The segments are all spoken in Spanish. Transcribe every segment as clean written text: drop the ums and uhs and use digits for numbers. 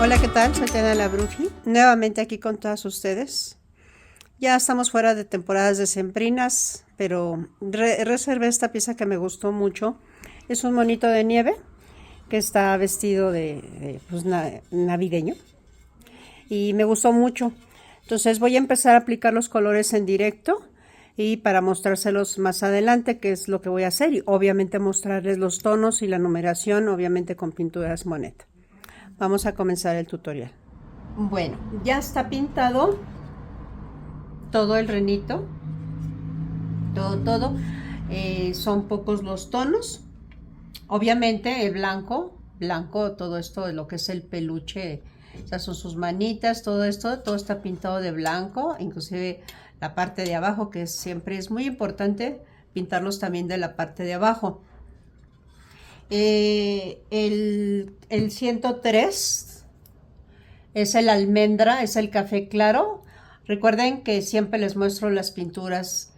Hola, ¿qué tal? Soy Tena la Bruji, nuevamente aquí con todas ustedes. Ya estamos fuera de temporadas decembrinas, pero reservé esta pieza que me gustó mucho. Es un monito de nieve que está vestido de pues, navideño y me gustó mucho. Entonces voy a empezar a aplicar los colores en directo y para mostrárselos más adelante, que es lo que voy a hacer, y obviamente mostrarles los tonos y la numeración, obviamente con pinturas Monet. Vamos a comenzar el tutorial. Bueno, ya está pintado todo el renito, todo. Son pocos los tonos. Obviamente el blanco, todo esto de lo que es el peluche, esas son sus manitas, todo esto, todo está pintado de blanco, inclusive la parte de abajo, que siempre es muy importante pintarlos también de la parte de abajo. El 103 es el almendra, es el café claro. Recuerden que siempre les muestro las pinturas.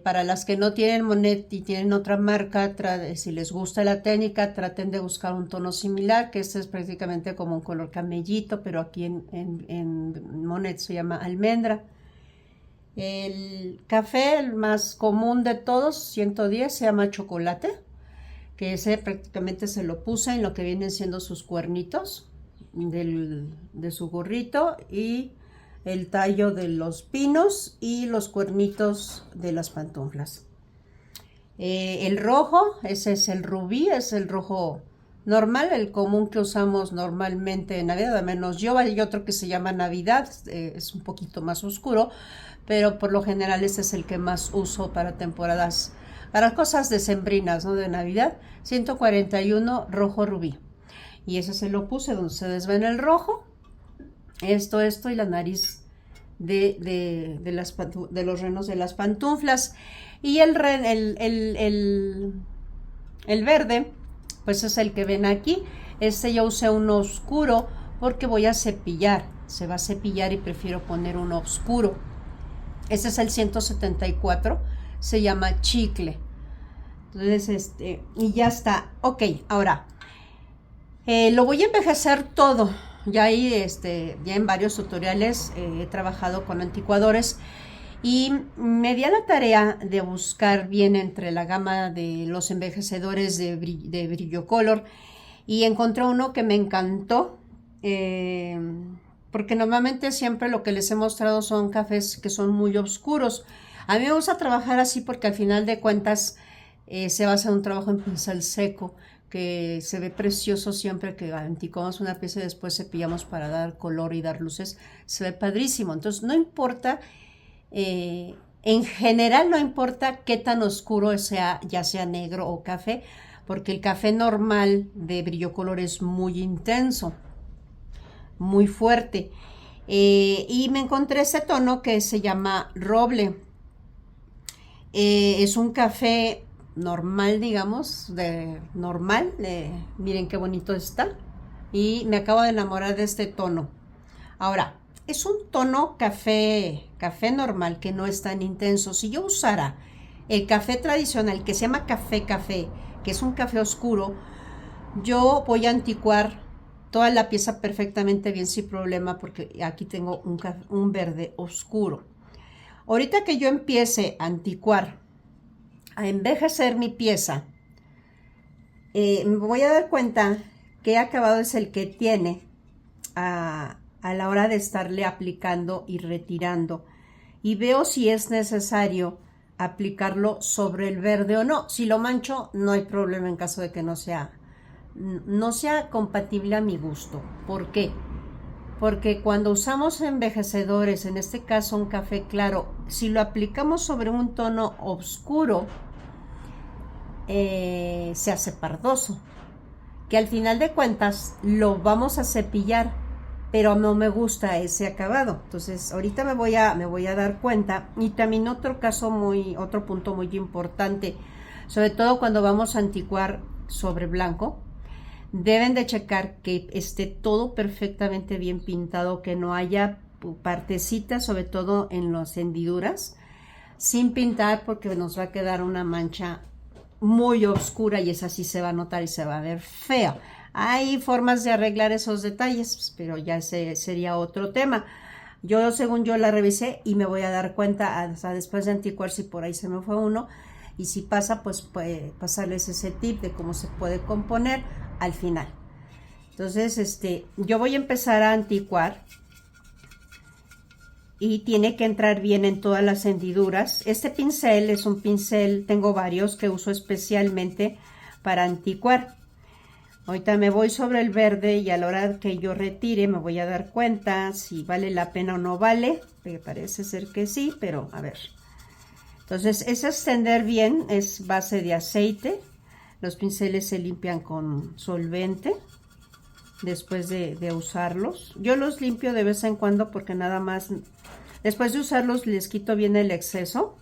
Para las que no tienen Monet y tienen otra marca, si les gusta la técnica, traten de buscar un tono similar, que este es prácticamente como un color camellito, pero aquí en Monet se llama almendra. El café, el más común de todos, 110, se llama chocolate, que ese prácticamente se lo puse en lo que vienen siendo sus cuernitos de su gorrito y el tallo de los pinos y los cuernitos de las pantuflas. El rojo, ese es el rubí, es el rojo normal, el común que usamos normalmente en Navidad, al menos yo. Hay otro que se llama Navidad, es un poquito más oscuro, pero por lo general este es el que más uso para temporadas, para cosas decembrinas, ¿no? De Navidad. 141 rojo rubí. Y ese se lo puse donde ustedes ven el rojo, esto y la nariz de los renos de las pantuflas. Y el verde, pues es el que ven aquí. Este yo usé uno oscuro porque voy a cepillar, se va a cepillar y prefiero poner uno oscuro. Este es el 174, se llama chicle. Entonces, y ya está. Ok, ahora lo voy a envejecer todo. Ya ya en varios tutoriales he trabajado con anticuadores y me di a la tarea de buscar bien entre la gama de los envejecedores de Brillocolor y encontré uno que me encantó, porque normalmente siempre lo que les he mostrado son cafés que son muy oscuros. A mí me gusta trabajar así porque al final de cuentas se basa en un trabajo en pincel seco, que se ve precioso siempre que anticuamos una pieza y después cepillamos para dar color y dar luces, se ve padrísimo. Entonces no importa, en general no importa qué tan oscuro sea, ya sea negro o café, porque el café normal de Brillocolor es muy intenso, muy fuerte. Y me encontré ese tono que se llama roble. Es un café normal, digamos, miren qué bonito está, y me acabo de enamorar de este tono. Ahora, es un tono café normal, que no es tan intenso. Si yo usara el café tradicional, que se llama café, que es un café oscuro, yo voy a anticuar toda la pieza perfectamente bien sin problema, porque aquí tengo un verde oscuro. Ahorita que yo empiece a anticuar, a envejecer mi pieza, me voy a dar cuenta qué acabado es el que tiene a la hora de estarle aplicando y retirando, y veo si es necesario aplicarlo sobre el verde o no. Si lo mancho, no hay problema en caso de que no sea compatible a mi gusto. ¿Por qué? Porque cuando usamos envejecedores, en este caso un café claro, si lo aplicamos sobre un tono oscuro, se hace pardoso, que al final de cuentas lo vamos a cepillar, pero no me gusta ese acabado. Entonces ahorita me voy a dar cuenta. Y también otro punto muy importante, sobre todo cuando vamos a anticuar sobre blanco, deben de checar que esté todo perfectamente bien pintado, que no haya partecitas, sobre todo en las hendiduras, sin pintar, porque nos va a quedar una mancha muy oscura y esa sí se va a notar y se va a ver fea. Hay formas de arreglar esos detalles, pero ya ese sería otro tema. Yo, según yo la revisé y me voy a dar cuenta hasta después de anticuar si por ahí se me fue uno. Y si pasa, pues puede pasarles ese tip de cómo se puede componer al final. Entonces, yo voy a empezar a anticuar. Y tiene que entrar bien en todas las hendiduras. Este pincel es un pincel, tengo varios que uso especialmente para anticuar. Ahorita me voy sobre el verde y a la hora que yo retire me voy a dar cuenta si vale la pena o no vale. Me parece ser que sí, pero a ver. Entonces es extender bien, es base de aceite. Los pinceles se limpian con solvente después de usarlos. Yo los limpio de vez en cuando porque nada más, después de usarlos les quito bien el exceso.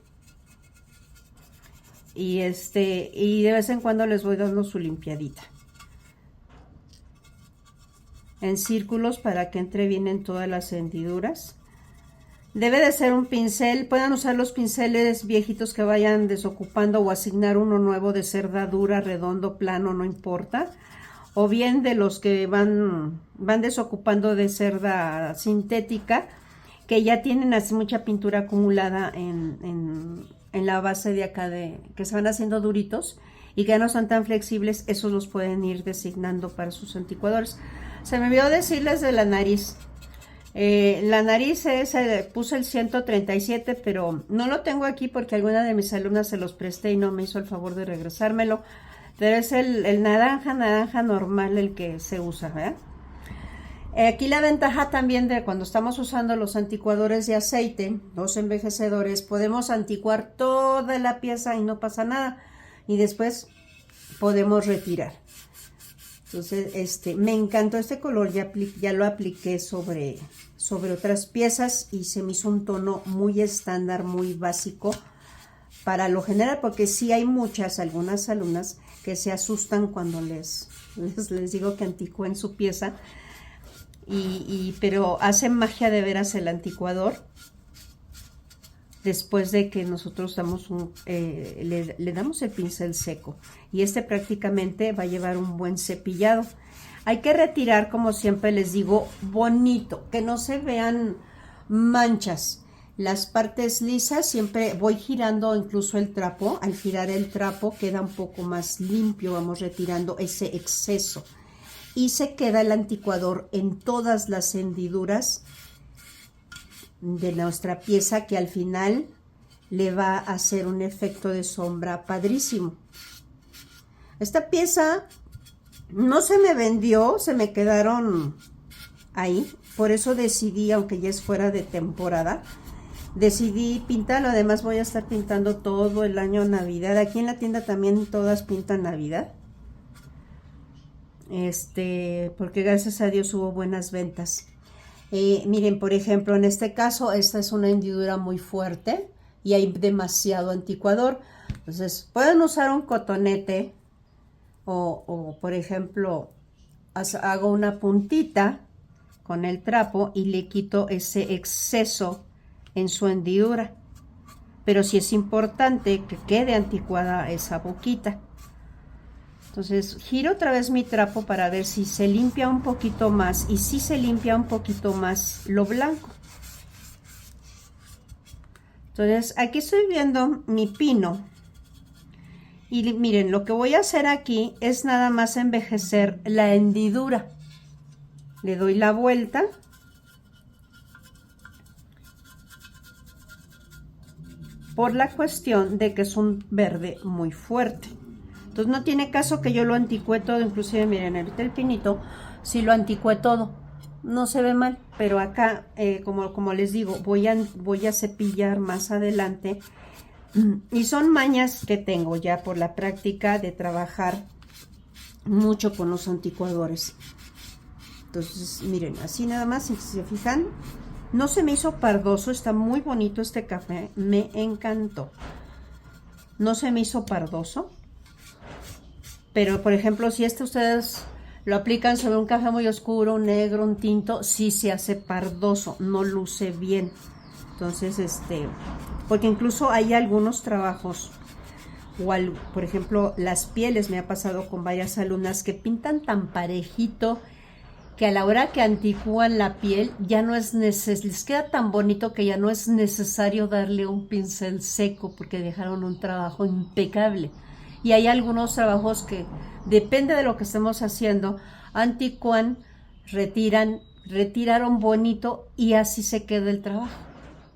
Y de vez en cuando les voy dando su limpiadita en círculos para que entre bien en todas las hendiduras. Debe de ser un pincel, pueden usar los pinceles viejitos que vayan desocupando o asignar uno nuevo de cerda dura, redondo, plano, no importa. O bien de los que van desocupando de cerda sintética, que ya tienen así mucha pintura acumulada en la base de acá, que se van haciendo duritos y que ya no son tan flexibles. Esos los pueden ir designando para sus anticuadores. Se me olvidó decirles de la nariz. La nariz puse el 137, pero no lo tengo aquí porque alguna de mis alumnas se los presté y no me hizo el favor de regresármelo. Pero es el naranja normal el que se usa, ¿verdad? Aquí la ventaja también de cuando estamos usando los anticuadores de aceite, los envejecedores, podemos anticuar toda la pieza y no pasa nada. Y después podemos retirar. Entonces, me encantó este color, ya lo apliqué sobre otras piezas y se me hizo un tono muy estándar, muy básico para lo general, porque sí hay algunas alumnas que se asustan cuando les digo que anticúen su pieza, pero hace magia de veras el anticuador. Después de que nosotros le damos el pincel seco y prácticamente va a llevar un buen cepillado. Hay que retirar, como siempre les digo, bonito, que no se vean manchas. Las partes lisas siempre voy girando incluso el trapo. Al girar el trapo queda un poco más limpio, vamos retirando ese exceso y se queda el anticuador en todas las hendiduras de nuestra pieza, que al final le va a hacer un efecto de sombra padrísimo. Esta pieza no se me vendió, se me quedaron ahí, por eso decidí, aunque ya es fuera de temporada, decidí pintarlo. Además voy a estar pintando todo el año Navidad. Aquí en la tienda también todas pintan Navidad, porque gracias a Dios hubo buenas ventas. Miren, por ejemplo, en este caso, esta es una hendidura muy fuerte y hay demasiado anticuador. Entonces, pueden usar un cotonete o por ejemplo, hago una puntita con el trapo y le quito ese exceso en su hendidura. Pero sí es importante que quede anticuada esa boquita. Entonces giro otra vez mi trapo para ver si se limpia un poquito más, y si se limpia un poquito más lo blanco. Entonces aquí estoy viendo mi pino y miren, lo que voy a hacer aquí es nada más envejecer la hendidura. Le doy la vuelta por la cuestión de que es un verde muy fuerte. Entonces no tiene caso que yo lo anticue todo. Inclusive miren, ahorita el pinito si lo anticue todo no se ve mal, pero acá como les digo, voy a cepillar más adelante, y son mañas que tengo ya por la práctica de trabajar mucho con los anticuadores. Entonces miren, así nada más, si se fijan, no se me hizo pardoso, está muy bonito este café, me encantó, no se me hizo pardoso. Pero, por ejemplo, si ustedes lo aplican sobre un café muy oscuro, un negro, un tinto, sí se hace pardoso, no luce bien. Entonces, porque incluso hay algunos trabajos por ejemplo, las pieles, me ha pasado con varias alumnas que pintan tan parejito que a la hora que anticúan la piel ya no es les queda tan bonito que ya no es necesario darle un pincel seco porque dejaron un trabajo impecable. Y hay algunos trabajos que depende de lo que estemos haciendo, anticúan, retiraron bonito y así se queda el trabajo.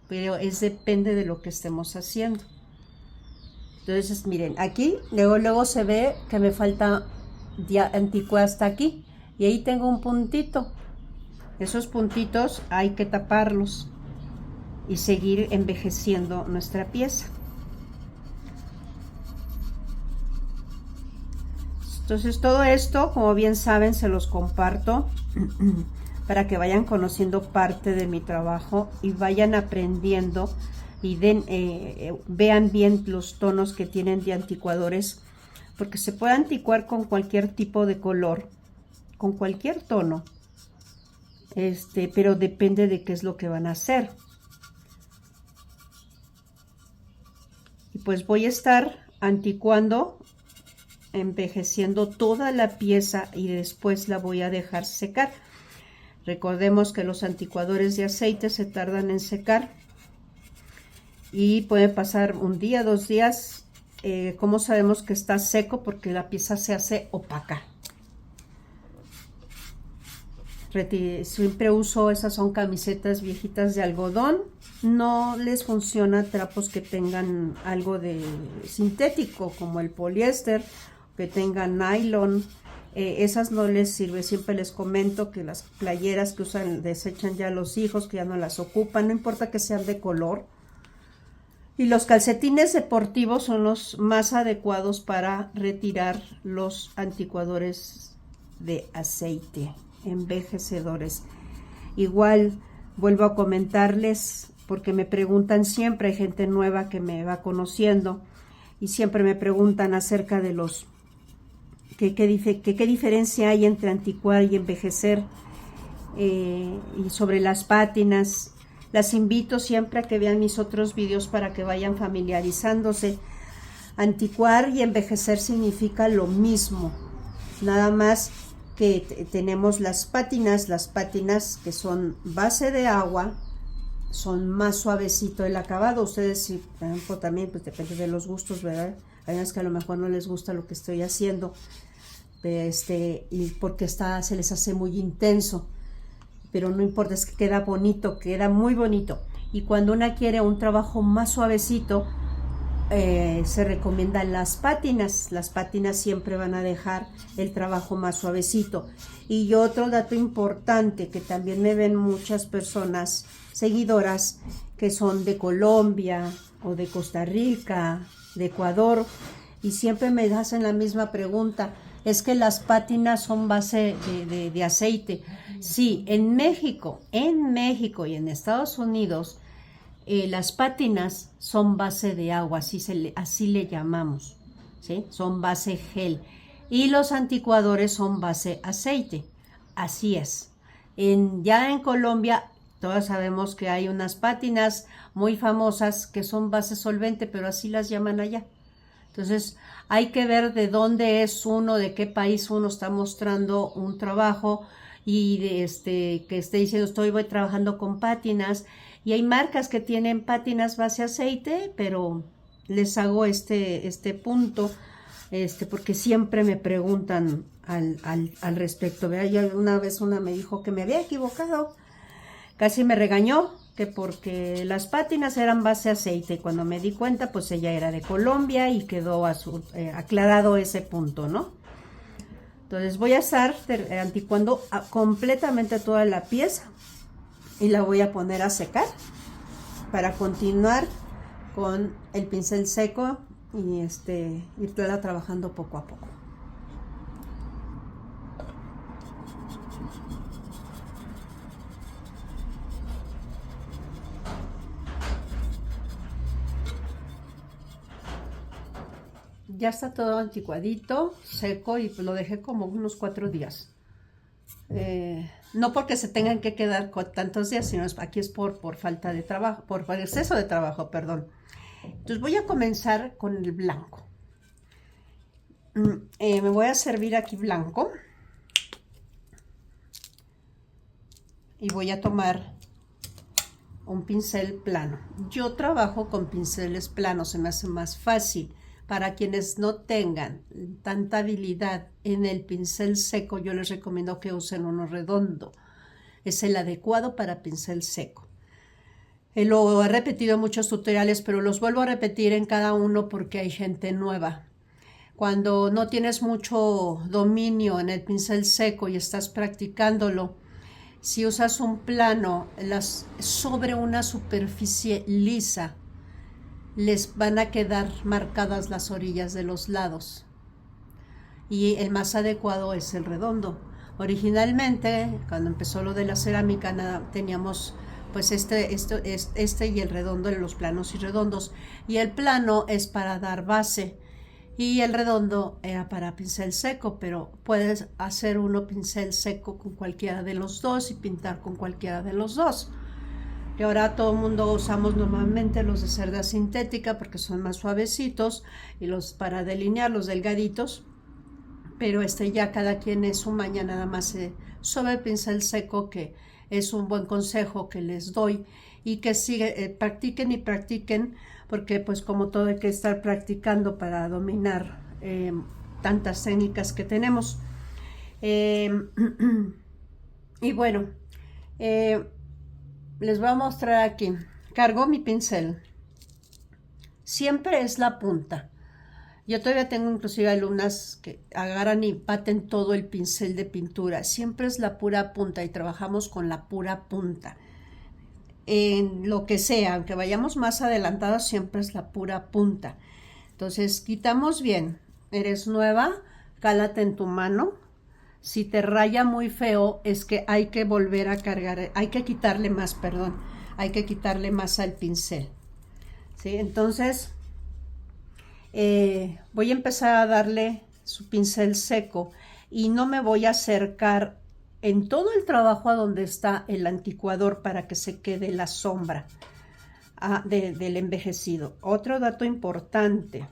Pero depende de lo que estemos haciendo. Entonces, miren, aquí luego se ve que me falta anticuar hasta aquí. Y ahí tengo un puntito. Esos puntitos hay que taparlos y seguir envejeciendo nuestra pieza. Entonces todo esto, como bien saben, se los comparto para que vayan conociendo parte de mi trabajo y vayan aprendiendo y vean bien los tonos que tienen de anticuadores, porque se puede anticuar con cualquier tipo de color, con cualquier tono, pero depende de qué es lo que van a hacer. Y pues voy a estar anticuando, envejeciendo toda la pieza y después la voy a dejar secar. Recordemos que los anticuadores de aceite se tardan en secar y puede pasar un día, 2 días. ¿Cómo sabemos que está seco? Porque la pieza se hace opaca. Siempre uso, esas son camisetas viejitas de algodón. No les funciona trapos que tengan algo de sintético, como el poliéster, que tengan nylon. Esas no les sirve. Siempre les comento que las playeras que usan, desechan ya los hijos, que ya no las ocupan, no importa que sean de color. Y los calcetines deportivos son los más adecuados para retirar los anticuadores de aceite, envejecedores. Igual vuelvo a comentarles, porque me preguntan siempre, hay gente nueva que me va conociendo y siempre me preguntan acerca de los qué diferencia hay entre anticuar y envejecer, y sobre las pátinas. Las invito siempre a que vean mis otros videos para que vayan familiarizándose. Anticuar y envejecer significa lo mismo, nada más que tenemos las pátinas que son base de agua, son más suavecito el acabado. Ustedes, si, por ejemplo, también, pues depende de los gustos, ¿verdad? Hay unas que a lo mejor no les gusta lo que estoy haciendo, y porque se les hace muy intenso, pero no importa, es que queda bonito, queda muy bonito. Y cuando una quiere un trabajo más suavecito, se recomiendan las pátinas. Las pátinas siempre van a dejar el trabajo más suavecito. Y otro dato importante, que también me ven muchas personas seguidoras que son de Colombia o de Costa Rica, de Ecuador, y siempre me hacen la misma pregunta: es que las pátinas son base de aceite. Sí, en México y en Estados Unidos, las pátinas son base de agua, así le llamamos, ¿sí? Son base gel. Y los anticuadores son base aceite. Así es. Ya en Colombia, todos sabemos que hay unas pátinas muy famosas que son base solvente, pero así las llaman allá. Entonces, hay que ver de dónde es uno, de qué país uno está mostrando un trabajo, y que esté diciendo voy trabajando con pátinas. Y hay marcas que tienen pátinas base aceite, pero les hago este punto, porque siempre me preguntan al respecto. ¿Verdad? Ya una vez una me dijo que me había equivocado, casi me regañó, que porque las pátinas eran base aceite. Y cuando me di cuenta, pues ella era de Colombia y quedó aclarado ese punto, ¿no? Entonces voy a estar anticuando completamente toda la pieza y la voy a poner a secar para continuar con el pincel seco y irla trabajando poco a poco. Ya está todo anticuadito, seco, y pues lo dejé como unos 4 días. No porque se tengan que quedar con tantos días, sino aquí es por falta de trabajo, por exceso de trabajo, perdón. Entonces voy a comenzar con el blanco. Me voy a servir aquí blanco. Y voy a tomar un pincel plano. Yo trabajo con pinceles planos, se me hace más fácil. Para quienes no tengan tanta habilidad en el pincel seco, yo les recomiendo que usen uno redondo. Es el adecuado para pincel seco. Lo he repetido en muchos tutoriales, pero los vuelvo a repetir en cada uno porque hay gente nueva. Cuando no tienes mucho dominio en el pincel seco y estás practicándolo, si usas un plano sobre una superficie lisa, les van a quedar marcadas las orillas de los lados. Y el más adecuado es el redondo. Originalmente, cuando empezó lo de la cerámica, teníamos pues este y el redondo, los planos y redondos. Y el plano es para dar base. Y el redondo era para pincel seco, pero puedes hacer uno pincel seco con cualquiera de los dos y pintar con cualquiera de los dos. Y ahora todo el mundo usamos normalmente los de cerda sintética porque son más suavecitos, y los para delinear, los delgaditos, pero ya cada quien es su maña, nada más sobre el pincel seco, que es un buen consejo que les doy, y que practiquen y practiquen, porque pues como todo hay que estar practicando para dominar tantas técnicas que tenemos. Y bueno, les voy a mostrar aquí. Cargo mi pincel. Siempre es la punta. Yo todavía tengo inclusive alumnas que agarran y baten todo el pincel de pintura. Siempre es la pura punta y trabajamos con la pura punta. En lo que sea, aunque vayamos más adelantados, siempre es la pura punta. Entonces quitamos bien. Eres nueva, cálate en tu mano. Si te raya muy feo, es que hay que volver a cargar, hay que quitarle más, perdón, hay que quitarle más al pincel. ¿Sí? Entonces voy a empezar a darle su pincel seco y no me voy a acercar en todo el trabajo a donde está el anticuador para que se quede la sombra del envejecido. Otro dato importante: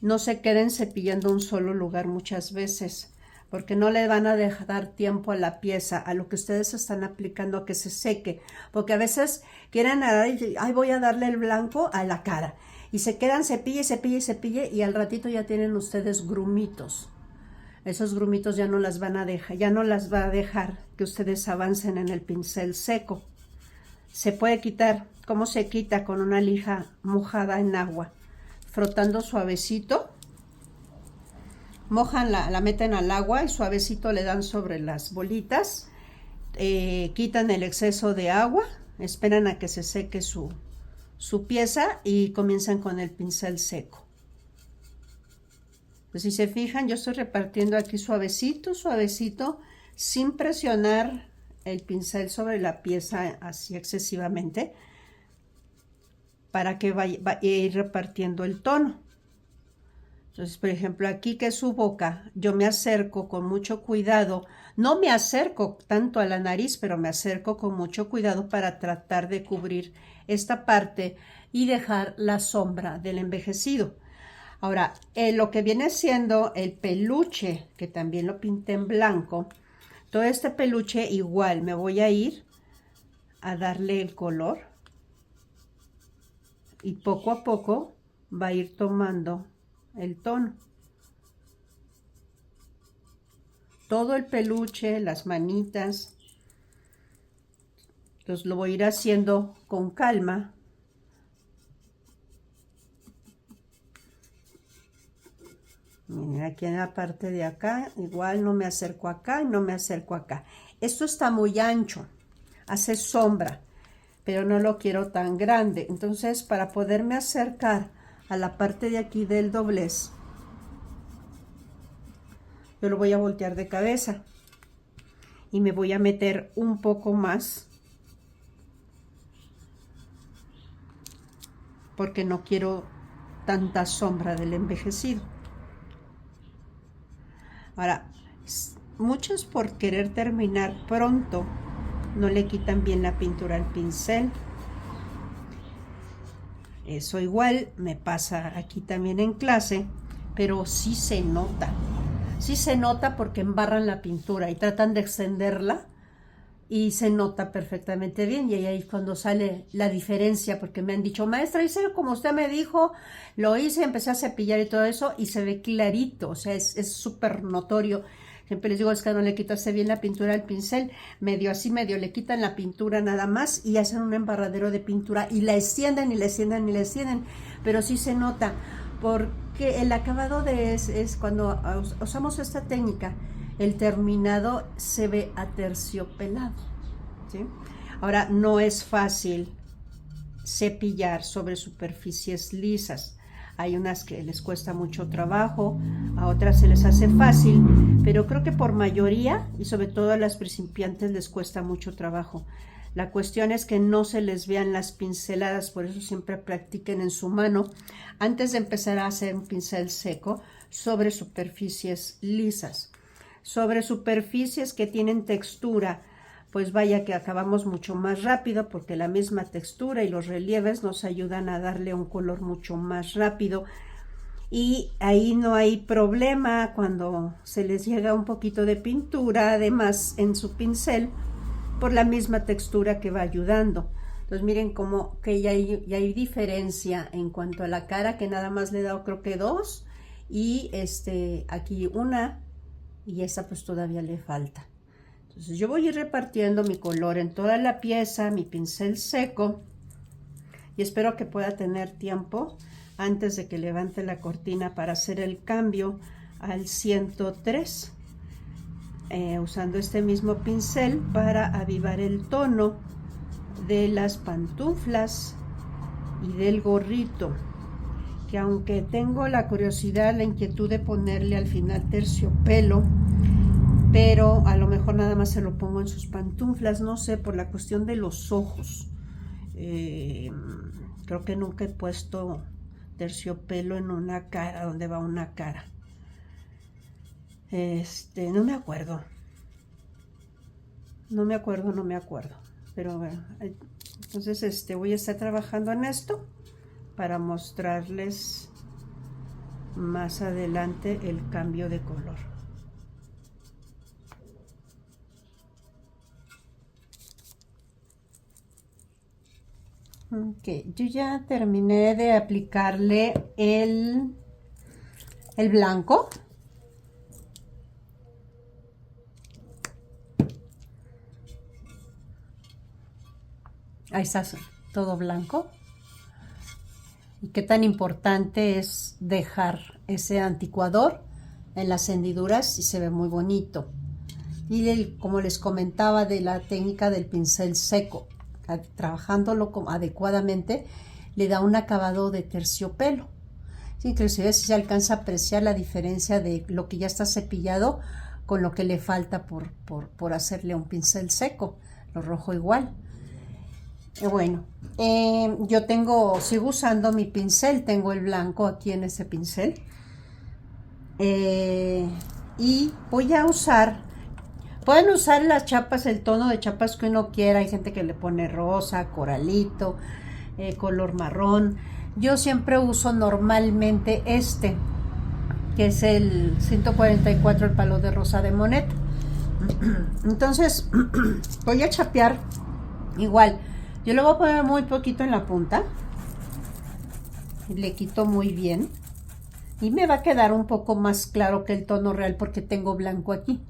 no se queden cepillando un solo lugar muchas veces, porque no le van a dar tiempo a la pieza, a lo que ustedes están aplicando, a que se seque, porque a veces quieren ay, voy a darle el blanco a la cara, y se quedan cepille, cepille, cepille, y al ratito ya tienen ustedes grumitos. Esos grumitos ya no las van a dejar, ya no las va a dejar que ustedes avancen en el pincel seco. Se puede quitar. ¿Cómo se quita? Con una lija mojada en agua, frotando suavecito. Mojan la meten al agua y suavecito le dan sobre las bolitas. Quitan el exceso de agua, esperan a que se seque su pieza y comienzan con el pincel seco. Pues si se fijan, yo estoy repartiendo aquí suavecito, suavecito, sin presionar el pincel sobre la pieza así excesivamente, para que vaya a ir repartiendo el tono. Entonces, por ejemplo, aquí que es su boca, yo me acerco con mucho cuidado. No me acerco tanto a la nariz, pero me acerco con mucho cuidado para tratar de cubrir esta parte y dejar la sombra del envejecido. Ahora, lo que viene siendo el peluche, que también lo pinté en blanco, todo este peluche igual me voy a ir a darle el color y poco a poco va a ir tomando el tono. Todo el peluche, las manitas. Entonces lo voy a ir haciendo con calma. Miren, aquí en la parte de acá, igual no me acerco acá y no me acerco acá. Esto está muy ancho, hace sombra, pero no lo quiero tan grande. Entonces, para poderme acercar a la parte de aquí del doblez, yo lo voy a voltear de cabeza y me voy a meter un poco más, porque no quiero tanta sombra del envejecido. Ahora, muchos por querer terminar pronto no le quitan bien la pintura al pincel. Eso igual me pasa aquí también en clase, pero sí se nota. Sí se nota porque embarran la pintura y tratan de extenderla y se nota perfectamente bien, y ahí es cuando sale la diferencia, porque me han dicho, maestra, hice como usted me dijo, lo hice, empecé a cepillar y todo eso, y se ve clarito, o sea, es súper notorio. Siempre les digo, es que no le quitaste bien la pintura al pincel, medio así, medio le quitan la pintura nada más y hacen un embarradero de pintura y la extienden y la extienden y la extienden, pero sí se nota, porque el acabado es cuando usamos esta técnica, el terminado se ve aterciopelado, ¿sí? Ahora, no es fácil cepillar sobre superficies lisas. Hay unas que les cuesta mucho trabajo, a otras se les hace fácil, pero creo que por mayoría, y sobre todo a las principiantes, les cuesta mucho trabajo. La cuestión es que no se les vean las pinceladas, por eso siempre practiquen en su mano antes de empezar a hacer un pincel seco sobre superficies lisas. Sobre superficies que tienen textura, pues vaya que acabamos mucho más rápido, porque la misma textura y los relieves nos ayudan a darle un color mucho más rápido, y ahí no hay problema cuando se les llega un poquito de pintura además en su pincel, por la misma textura que va ayudando. Entonces miren como que ya hay diferencia en cuanto a la cara, que nada más le he dado creo que 2, y aquí una, y esta pues todavía le falta. Entonces yo voy a ir repartiendo mi color en toda la pieza, mi pincel seco, y espero que pueda tener tiempo antes de que levante la cortina para hacer el cambio al 103, usando este mismo pincel para avivar el tono de las pantuflas y del gorrito, que aunque tengo la curiosidad, la inquietud de ponerle al final terciopelo, pero a lo mejor nada más se lo pongo en sus pantuflas, no sé, por la cuestión de los ojos. Creo que nunca he puesto terciopelo en una cara, donde va una cara. No me acuerdo. No me acuerdo. Pero bueno, entonces voy a estar trabajando en esto para mostrarles más adelante el cambio de color. Ok, yo ya terminé de aplicarle el blanco. Ahí está todo blanco. Y qué tan importante es dejar ese anticuador en las hendiduras, y se ve muy bonito. Y como les comentaba, de la técnica del pincel seco, trabajándolo adecuadamente, le da un acabado de terciopelo. Sí, inclusive si se alcanza a apreciar la diferencia de lo que ya está cepillado con lo que le falta por hacerle un pincel seco. Lo rojo igual. Bueno, yo sigo usando mi pincel, tengo el blanco aquí en ese pincel, y voy a pueden usar las chapas, el tono de chapas que uno quiera. Hay gente que le pone rosa, coralito, color marrón. Yo siempre uso normalmente que es el 144, el palo de rosa de Monet. Entonces voy a chapear igual. Yo le voy a poner muy poquito en la punta, le quito muy bien, y me va a quedar un poco más claro que el tono real porque tengo blanco aquí.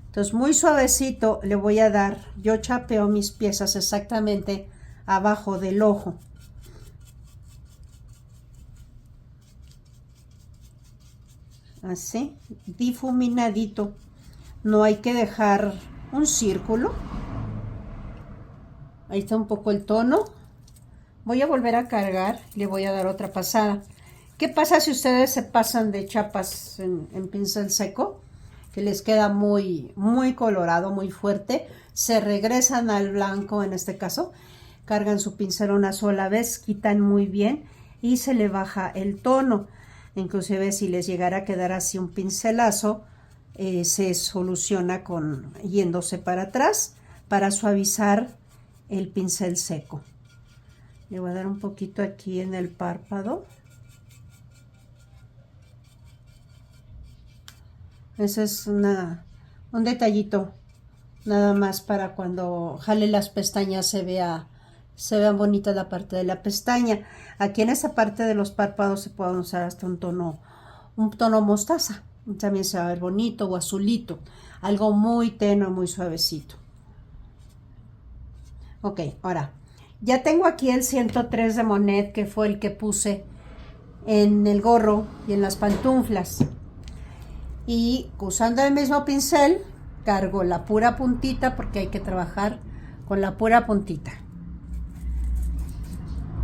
Entonces muy suavecito le voy a dar. Yo chapeo mis piezas exactamente abajo del ojo. Así, difuminadito. No hay que dejar un círculo. Ahí está un poco el tono. Voy a volver a cargar, le voy a dar otra pasada. ¿Qué pasa si ustedes se pasan de chapas en pincel seco? Que les queda muy, muy colorado, muy fuerte. Se regresan al blanco, en este caso. Cargan su pincel una sola vez, quitan muy bien y se le baja el tono. Inclusive si les llegara a quedar así un pincelazo, se soluciona yéndose para atrás para suavizar el pincel seco. Le voy a dar un poquito aquí en el párpado. Ese es un detallito, nada más para cuando jale las pestañas se vea bonita la parte de la pestaña. Aquí en esa parte de los párpados se puede usar hasta un tono mostaza. También se va a ver bonito, o azulito. Algo muy tenue, muy suavecito. Ok, ahora, ya tengo aquí el 103 de Monet, que fue el que puse en el gorro y en las pantuflas. Y usando el mismo pincel, cargo la pura puntita, porque hay que trabajar con la pura puntita.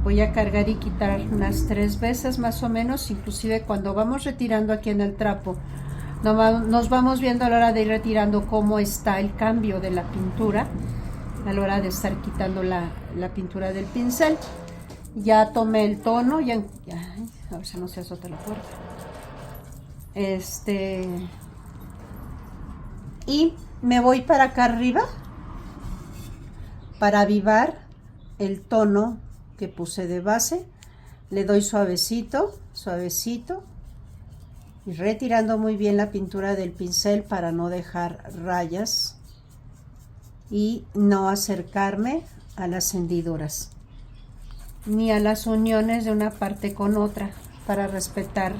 Voy a cargar y quitar unas 3 veces más o menos, inclusive cuando vamos retirando aquí en el trapo, nos vamos viendo a la hora de ir retirando cómo está el cambio de la pintura, a la hora de estar quitando la pintura del pincel. Ya tomé el tono, a ver si no se azota la puerta. Y me voy para acá arriba para avivar el tono que puse de base. Le doy suavecito, suavecito, y retirando muy bien la pintura del pincel para no dejar rayas y no acercarme a las hendiduras ni a las uniones de una parte con otra, para respetar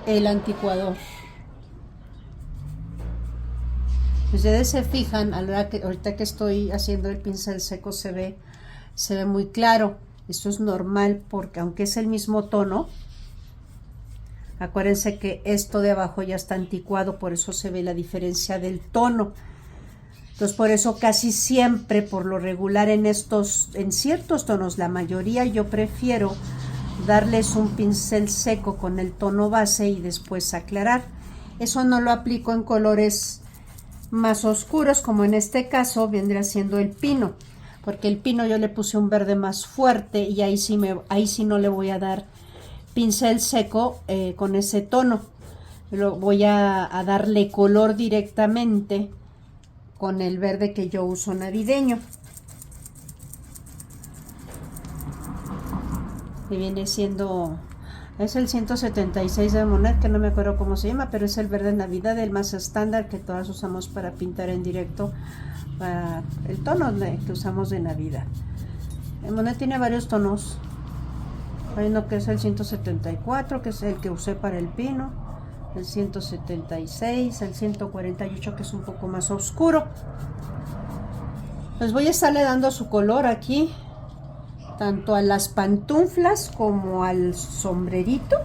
el anticuador. Ustedes se fijan, ahorita que estoy haciendo el pincel seco se ve muy claro. Esto es normal porque aunque es el mismo tono, acuérdense que esto de abajo ya está anticuado, por eso se ve la diferencia del tono. Entonces por eso casi siempre, por lo regular en ciertos tonos, la mayoría, yo prefiero darles un pincel seco con el tono base y después aclarar. Eso no lo aplico en colores más oscuros, como en este caso vendría siendo el pino, porque el pino yo le puse un verde más fuerte y ahí sí no le voy a dar pincel seco con ese tono. Voy a darle color directamente con el verde que yo uso navideño. Y viene siendo, es el 176 de Monet, que no me acuerdo cómo se llama, pero es el verde Navidad, el más estándar que todas usamos para pintar en directo, para el tono que usamos de Navidad. El Monet tiene varios tonos. Hay uno que es el 174, que es el que usé para el pino, el 176, el 148, que es un poco más oscuro. Pues voy a estarle dando su color aquí, tanto a las pantuflas como al sombrerito,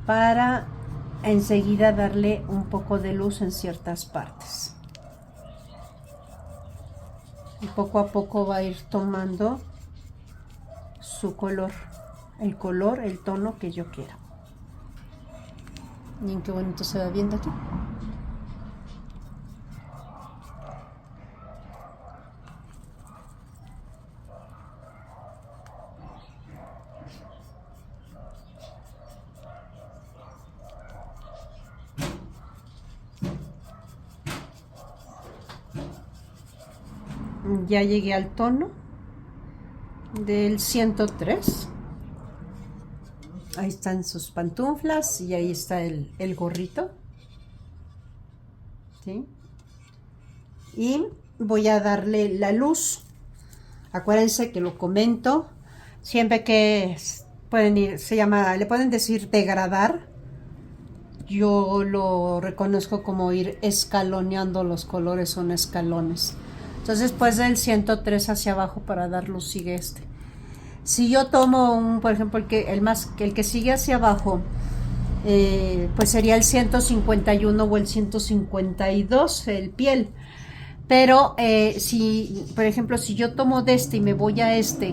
para enseguida darle un poco de luz en ciertas partes. Y poco a poco va a ir tomando su color, el tono que yo quiera. Miren qué bonito se va viendo aquí. Ya llegué al tono del 103. Ahí están sus pantuflas y ahí está el gorrito, ¿sí? Y voy a darle la luz. Acuérdense que lo comento siempre que le pueden decir degradar. Yo lo reconozco como ir escaloneando los colores, son escalones. Entonces, después del 103 hacia abajo para dar luz sigue este. Si yo tomo por ejemplo, el que sigue hacia abajo, pues sería el 151 o el 152, el piel. Pero por ejemplo, si yo tomo de este y me voy a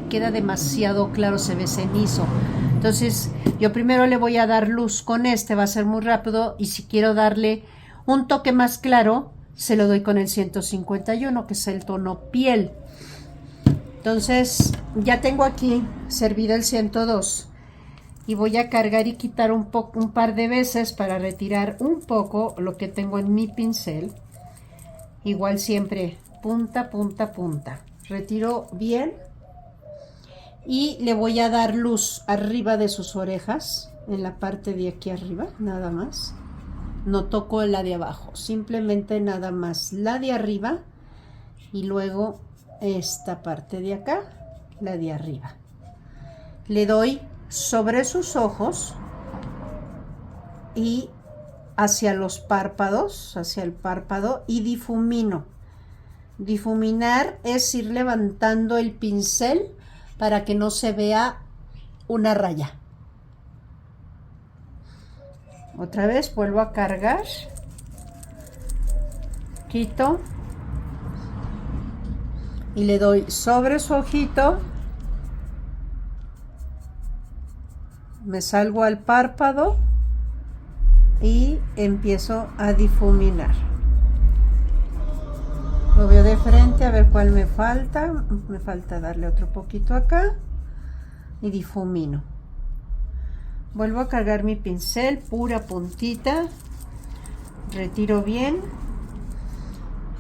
queda demasiado claro, se ve cenizo. Entonces, yo primero le voy a dar luz con va a ser muy rápido, y si quiero darle un toque más claro, se lo doy con el 151, que es el tono piel. Entonces, ya tengo aquí servido el 102 y voy a cargar y quitar un par de veces para retirar un poco lo que tengo en mi pincel. Igual siempre punta, punta, punta. Retiro bien y le voy a dar luz arriba de sus orejas, en la parte de aquí arriba, nada más. No toco la de abajo, simplemente nada más la de arriba y luego esta parte de acá, la de arriba. Le doy sobre sus ojos y hacia los párpados, hacia el párpado, y difumino. Difuminar es ir levantando el pincel para que no se vea una raya. Otra vez vuelvo a cargar, quito y le doy sobre su ojito, me salgo al párpado y empiezo a difuminar. Lo veo de frente a ver cuál me falta darle otro poquito acá y difumino. Vuelvo a cargar mi pincel, pura puntita, retiro bien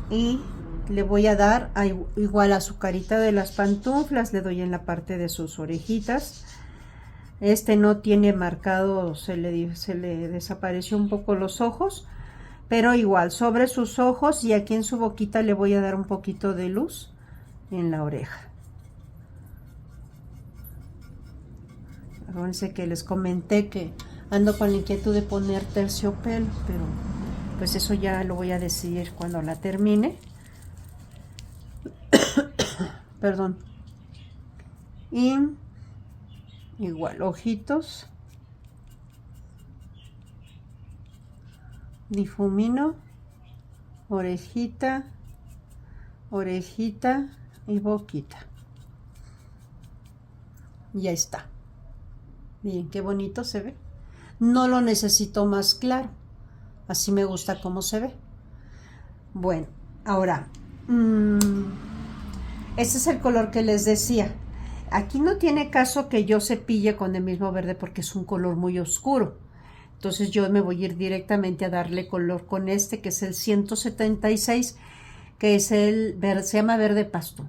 y le voy a dar igual a su carita de las pantuflas, le doy en la parte de sus orejitas. Este no tiene marcado, se le desapareció un poco los ojos, pero igual sobre sus ojos y aquí en su boquita le voy a dar un poquito de luz en la oreja. Acuérdense que les comenté que ando con la inquietud de poner terciopelo, pero pues eso ya lo voy a decidir cuando la termine. Perdón. Y igual, ojitos. Difumino. Orejita. Orejita y boquita. Y ya está. Miren qué bonito se ve. No lo necesito más claro. Así me gusta cómo se ve. Bueno, ahora este es el color que les decía. Aquí no tiene caso que yo cepille con el mismo verde porque es un color muy oscuro. Entonces yo me voy a ir directamente a darle color con este que es el 176, que es el verde, se llama verde pasto.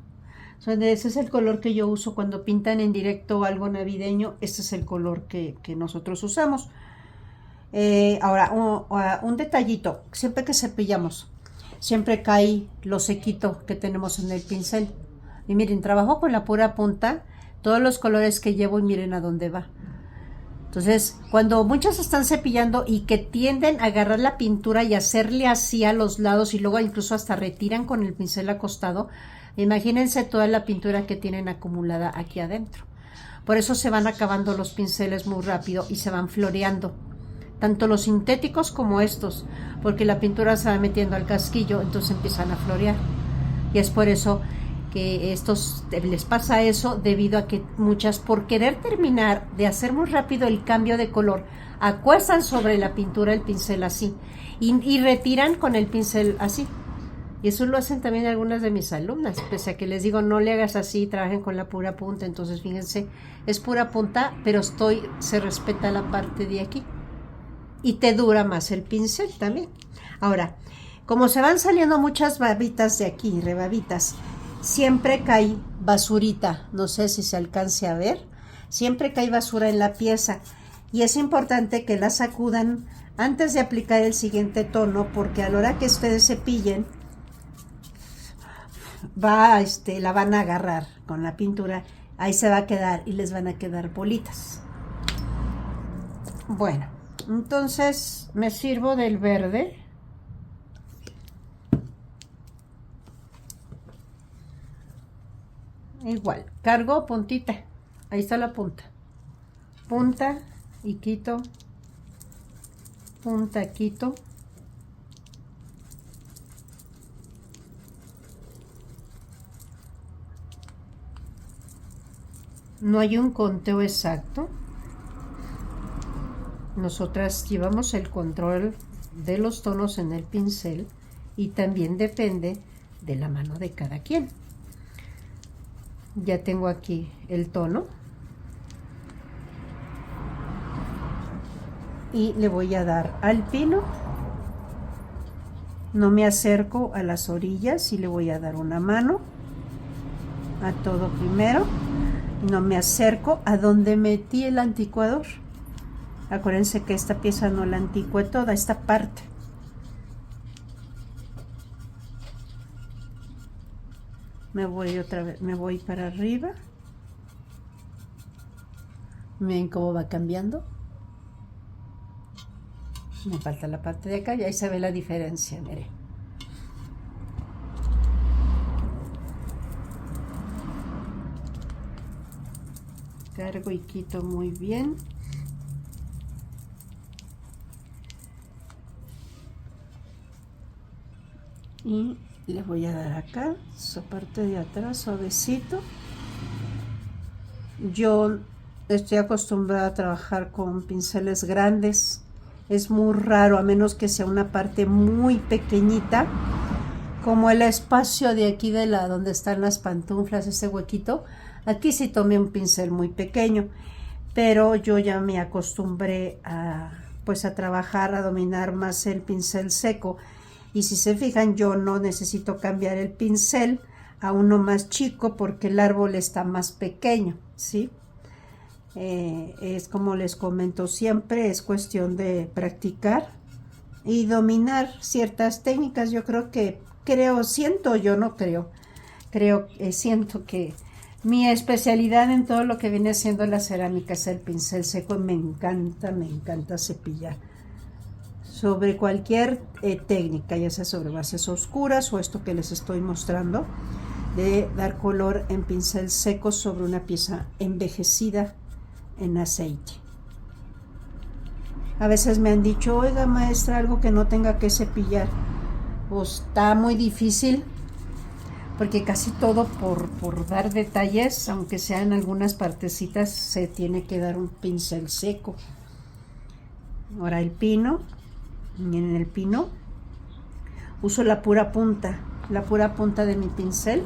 Ese es el color que yo uso cuando pintan en directo algo navideño. Este es el color que nosotros usamos. Ahora, un detallito. Siempre que cepillamos, siempre cae lo sequito que tenemos en el pincel. Y miren, trabajo con la pura punta, todos los colores que llevo y miren a dónde va. Entonces, cuando muchos están cepillando y que tienden a agarrar la pintura y hacerle así a los lados y luego incluso hasta retiran con el pincel acostado, imagínense toda la pintura que tienen acumulada aquí adentro. Por eso se van acabando los pinceles muy rápido y se van floreando. Tanto los sintéticos como estos, porque la pintura se va metiendo al casquillo, entonces empiezan a florear. Y es por eso que estos les pasa eso, debido a que muchas, por querer terminar de hacer muy rápido el cambio de color, acuestan sobre la pintura el pincel así y retiran con el pincel así. Y eso lo hacen también algunas de mis alumnas, pese a que les digo no le hagas así, trabajen con la pura punta. Entonces fíjense, es pura punta, pero se respeta la parte de aquí y te dura más el pincel también. Ahora, como se van saliendo muchas babitas de aquí, rebabitas, siempre cae basurita, no sé si se alcance a ver, siempre cae basura en la pieza y es importante que la sacudan antes de aplicar el siguiente tono, porque a la hora que ustedes cepillen la van a agarrar con la pintura, ahí se va a quedar y les van a quedar bolitas. Bueno, entonces me sirvo del verde. Igual, cargo puntita, ahí está la punta, punta y quito, punta, quito, no hay un conteo exacto, nosotras llevamos el control de los tonos en el pincel y también depende de la mano de cada quien. Ya tengo aquí el tono y le voy a dar al pino. No me acerco a las orillas y le voy a dar una mano a todo primero No me acerco a donde metí el anticuador. Acuérdense que esta pieza no la anticué toda, esta parte. Me voy otra vez, me voy para arriba. Miren cómo va cambiando. Me falta la parte de acá y ahí se ve la diferencia, miren. Cargo y quito muy bien. Y le voy a dar acá, esa parte de atrás, suavecito. Yo estoy acostumbrada a trabajar con pinceles grandes. Es muy raro, a menos que sea una parte muy pequeñita, como el espacio de aquí de la donde están las pantuflas, ese huequito. Aquí sí tomé un pincel muy pequeño, pero yo ya me acostumbré a trabajar, a dominar más el pincel seco. Y si se fijan, yo no necesito cambiar el pincel a uno más chico porque el árbol está más pequeño, ¿sí? Es como les comento siempre, es cuestión de practicar y dominar ciertas técnicas. Yo siento que mi especialidad en todo lo que viene siendo la cerámica es el pincel seco. Me encanta cepillar sobre cualquier técnica, ya sea sobre bases oscuras o esto que les estoy mostrando, de dar color en pincel seco sobre una pieza envejecida en aceite. A veces me han dicho, oiga maestra, algo que no tenga que cepillar. Pues está muy difícil, porque casi todo por dar detalles, aunque sea en algunas partecitas, se tiene que dar un pincel seco. Ahora el pino, en el pino uso la pura punta de mi pincel.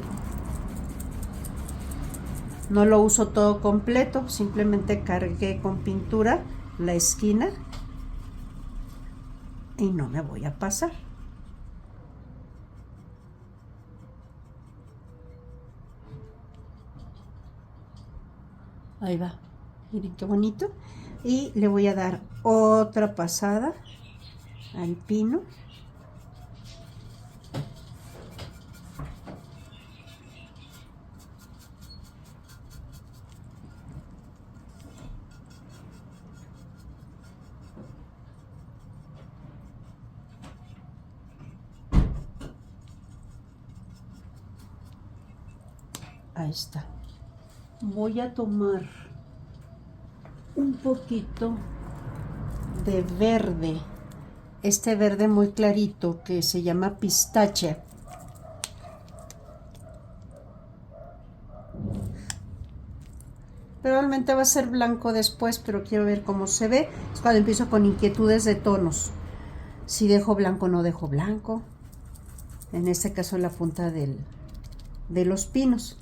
No lo uso todo completo, simplemente cargué con pintura la esquina y no me voy a pasar. Ahí va, miren qué bonito. Y le voy a dar otra pasada al pino. Ahí está. Voy a tomar un poquito de verde, este verde muy clarito que se llama pistache. Probablemente va a ser blanco después, pero quiero ver cómo se ve. Es cuando empiezo con inquietudes de tonos. Si dejo blanco o no dejo blanco. En este caso la punta de los pinos.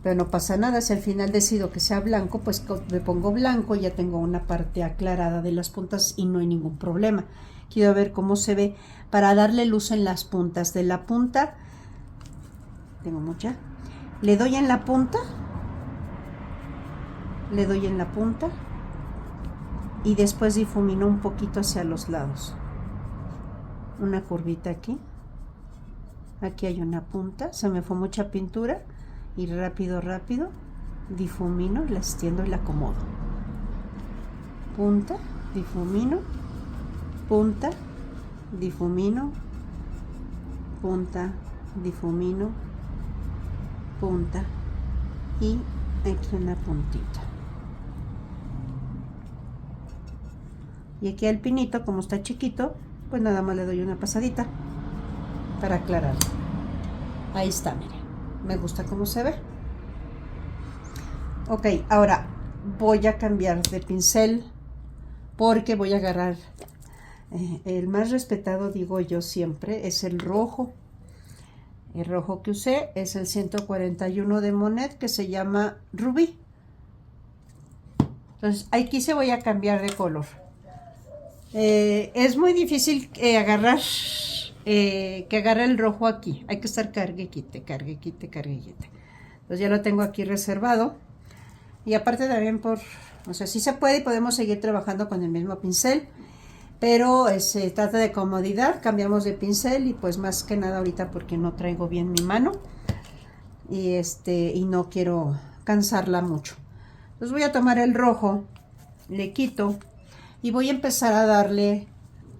Pero no pasa nada, si al final decido que sea blanco, pues me pongo blanco y ya tengo una parte aclarada de las puntas y no hay ningún problema. Quiero ver cómo se ve para darle luz en las puntas. De la punta, tengo mucha, le doy en la punta, y después difumino un poquito hacia los lados. Una curvita aquí. Aquí hay una punta, se me fue mucha pintura. Y rápido difumino, la extiendo y la acomodo. Punta, difumino, punta, difumino, punta, difumino, punta y aquí una puntita. Y aquí al pinito, como está chiquito, pues nada más le doy una pasadita para aclarar. Ahí está, miren. Me gusta cómo se ve. Ok, ahora voy a cambiar de pincel porque voy a agarrar el más respetado, digo yo siempre, es el rojo. El rojo que usé es el 141 de Monet, que se llama Rubí. Entonces aquí se voy a cambiar de color. Es muy difícil agarrar que agarre el rojo aquí. Hay que estar cargue, quite. Entonces ya lo tengo aquí reservado. Y aparte también o sea, sí se puede y podemos seguir trabajando con el mismo pincel, pero se trata de comodidad, cambiamos de pincel y pues más que nada ahorita porque no traigo bien mi mano y no quiero cansarla mucho. Entonces voy a tomar el rojo, le quito y voy a empezar a darle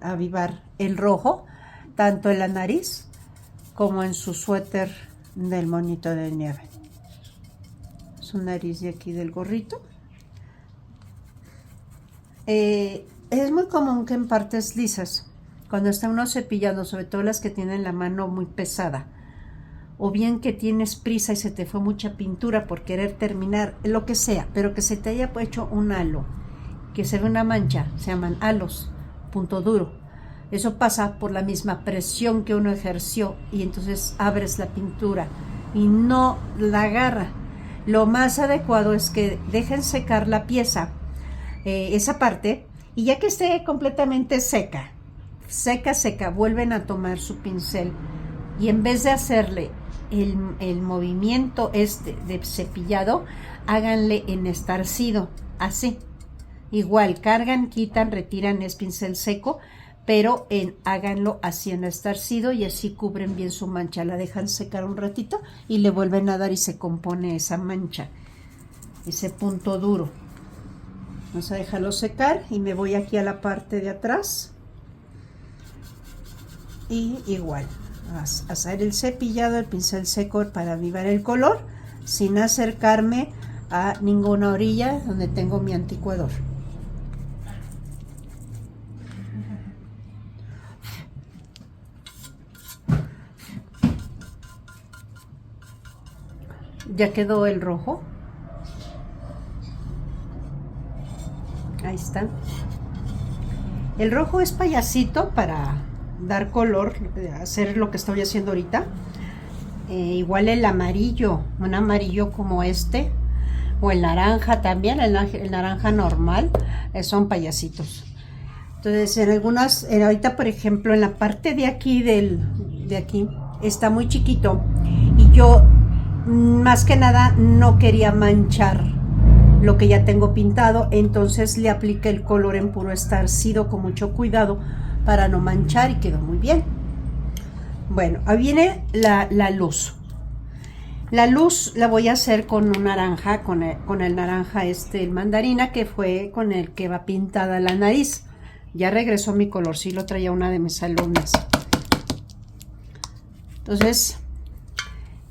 a avivar el rojo, tanto en la nariz como en su suéter del monito de nieve. Su nariz de aquí del gorrito. Es muy común que en partes lisas, cuando está uno cepillando, sobre todo las que tienen la mano muy pesada, o bien que tienes prisa y se te fue mucha pintura por querer terminar, lo que sea, pero que se te haya hecho un halo, que se ve una mancha, se llaman halos, punto duro. Eso pasa por la misma presión que uno ejerció y entonces abres la pintura y no la agarra. Lo más adecuado es que dejen secar la pieza, esa parte, y ya que esté completamente seca, vuelven a tomar su pincel y en vez de hacerle el movimiento de cepillado, háganle en estarcido, así. Igual, cargan, quitan, retiran, es pincel seco, pero háganlo así en estarcido y así cubren bien su mancha. La dejan secar un ratito y le vuelven a dar y se compone esa mancha, ese punto duro. Vamos a dejarlo secar y me voy aquí a la parte de atrás y igual hacer el cepillado, el pincel seco para avivar el color sin acercarme a ninguna orilla donde tengo mi anticuador. Ya quedó el rojo. Ahí está. El rojo es payasito para dar color, hacer lo que estoy haciendo ahorita. Igual el amarillo, un amarillo como este, o el naranja también, el naranja normal, son payasitos. Entonces en algunas, ahorita por ejemplo en la parte de aquí de aquí, está muy chiquito y yo más que nada no quería manchar lo que ya tengo pintado, entonces le apliqué el color en puro estarcido con mucho cuidado para no manchar y quedó muy bien. Bueno, ahí viene la luz. La luz la voy a hacer con un naranja, con el naranja el mandarina, que fue con el que va pintada la nariz. Ya regresó mi color, sí lo traía una de mis alumnas. Entonces,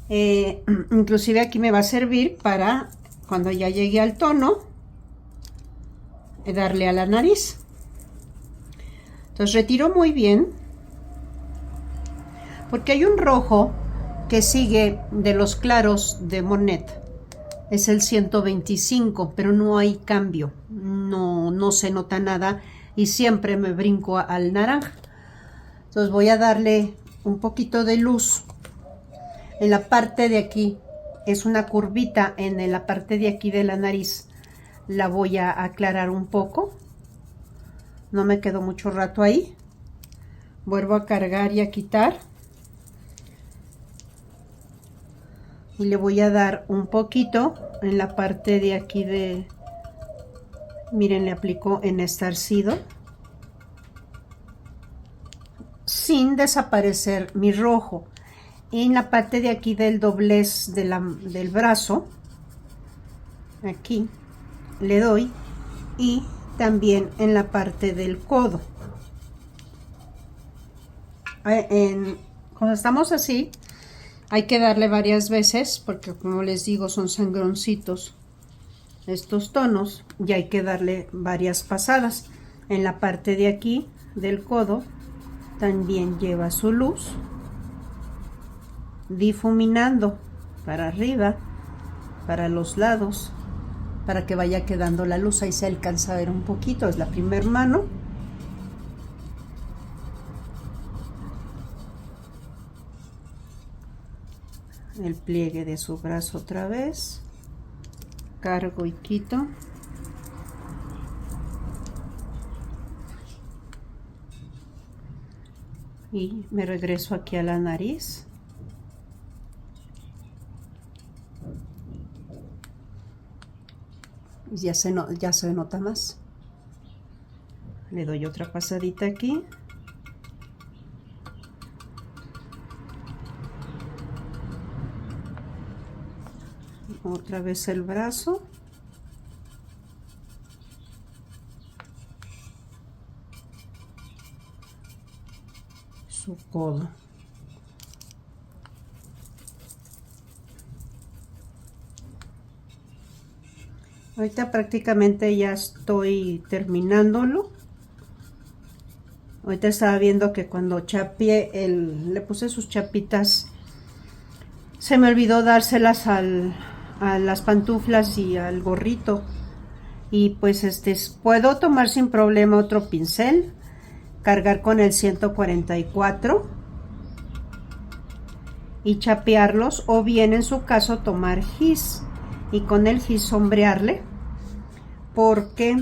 inclusive aquí me va a servir para cuando ya llegue al tono, darle a la nariz. Entonces retiro muy bien, porque hay un rojo que sigue de los claros de Monet, es el 125, pero no hay cambio, no se nota nada y siempre me brinco al naranja. Entonces voy a darle un poquito de luz en la parte de aquí, es una curvita en la parte de aquí de la nariz, la voy a aclarar un poco, no me quedo mucho rato ahí, vuelvo a cargar y a quitar y le voy a dar un poquito en la parte de aquí miren, le aplico en estarcido sin desaparecer mi rojo. En la parte de aquí del doblez del brazo, aquí le doy, y también en la parte del codo. Cuando estamos así, hay que darle varias veces, porque como les digo, son sangroncitos estos tonos, y hay que darle varias pasadas. En la parte de aquí del codo también lleva su luz, difuminando para arriba, para los lados, para que vaya quedando la luz. Ahí se alcanza a ver un poquito, es la primera mano. El pliegue de su brazo otra vez, cargo y quito. Y me regreso aquí a la nariz. ya se nota más. Le doy otra pasadita aquí. Otra vez el brazo. Su codo. Ahorita prácticamente ya estoy terminándolo. Ahorita estaba viendo que cuando chapié le puse sus chapitas, se me olvidó dárselas a las pantuflas y al gorrito. Y pues puedo tomar sin problema otro pincel, cargar con el 144 y chapearlos, o bien en su caso tomar gis y con el gis sombrearle, porque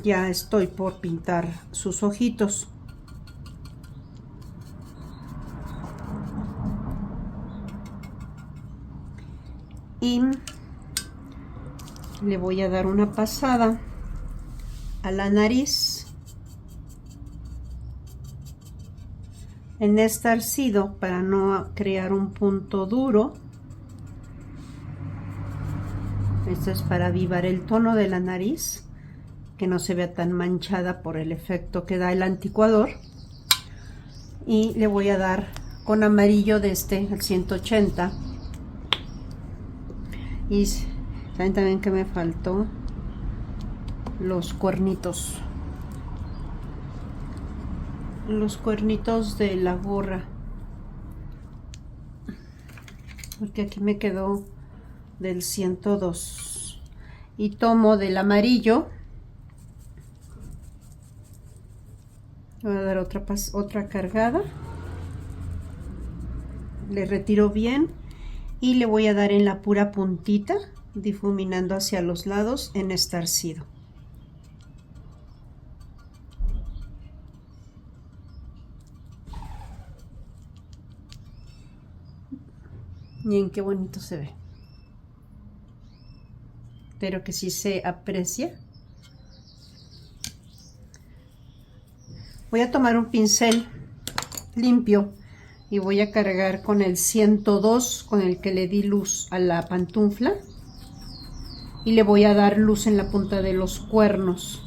ya estoy por pintar sus ojitos. Y le voy a dar una pasada a la nariz en estarcido para no crear un punto duro. Esto es para avivar el tono de la nariz, que no se vea tan manchada por el efecto que da el anticuador. Y le voy a dar con amarillo de el 180. Y saben también que me faltó los cuernitos de la gorra, porque aquí me quedó del 102. Y tomo del amarillo, voy a dar otra cargada, le retiro bien y le voy a dar en la pura puntita, difuminando hacia los lados en estarcido. Miren qué bonito se ve. Espero que sí se aprecia. Voy a tomar un pincel limpio y voy a cargar con el 102, con el que le di luz a la pantufla, y le voy a dar luz en la punta de los cuernos.